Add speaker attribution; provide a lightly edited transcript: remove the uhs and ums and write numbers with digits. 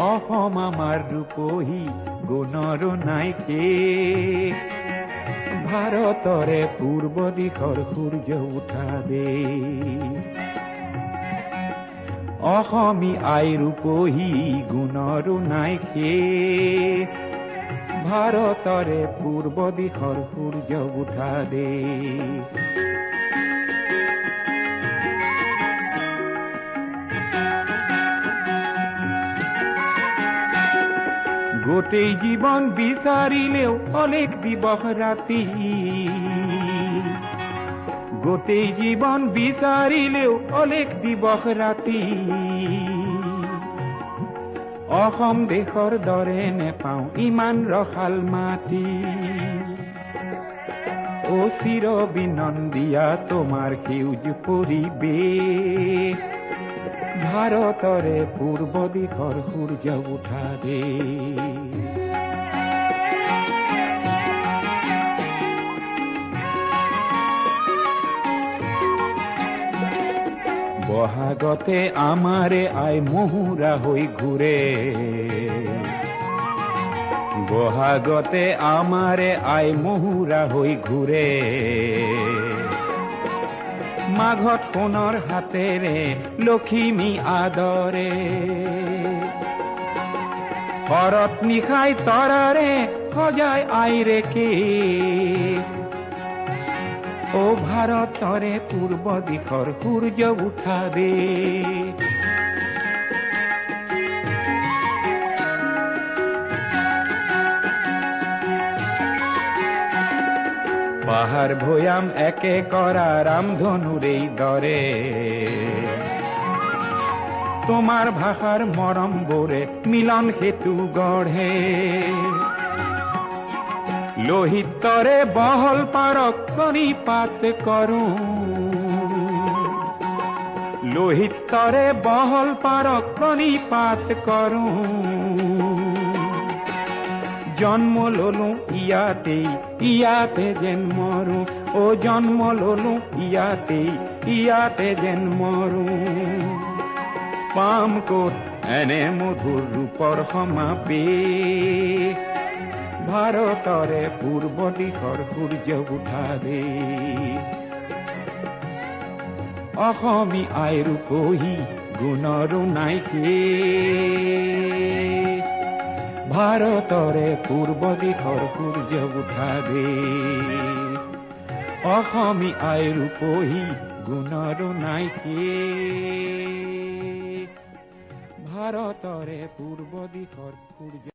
Speaker 1: অসম আমাৰ ৰূপহী গুণৰো নাইকে ভাৰতৰে পূৰ্ব দিশৰ সূৰ্য উঠা দে অসমী আই ৰূপহী গুণৰো নাইকে ভাৰতৰে পূৰ্ব দিশৰ সূৰ্য উঠা দে গোটেই জীৱন বিচাৰিলেও অলেখ দিবস ৰাতি গোটেই জীৱন বিচাৰিলেও অলেখ দিবস ৰাতি অসম দেশৰ দৰে নেপাওঁ ইমান ৰসাল মাটি অ চিৰ বিনন্দিয়া তোমাৰ সেউজ পৰিৱেশ ভাৰতৰে পূৰ্ব দিশৰ সূৰ্য উঠা দে বহাগতে আমাৰে আই মহুৰা হৈ ঘূৰে বহাগতে আমাৰে আই মহুৰা হৈ ঘূৰে মাঘত সোণৰ হাতেৰে লখিমী আদৰে শৰত নিশাই তৰাৰে সজাই আইৰেকে অ ভাৰতৰে পূৰ্ব দিশৰ সূৰ্য উঠা দে পাহাৰ ভৈয়াম একে কৰা ৰামধনুৰেই দৰে তোমাৰ ভাষাৰ মৰমবোৰে মিলন সেতু গঢ়ে লোহিতৰে বহল পাৰক প্ৰণিপাত কৰোঁ লোহিতৰে বহল পাৰক প্ৰণিপাত কৰোঁ জন্ম ললো ইয়াতে যেন মৰো অ জন্ম ললো ইয়াতে যেন মৰো পাম ক'ত এনে মধুৰ ৰূপৰ সমাবেশ ভাৰতৰে পূৰ্ব দিশৰ সূৰ্য উঠা দে অসমী আই ৰূপহী গুণৰো নাইকে ভাৰতৰে পূৰ্ব দিশৰ সূৰ্য উঠা দে অসমী আই ৰূপহী গুণৰো নাইকে ভাৰতৰে পূৰ্ব দিশৰ সূৰ্য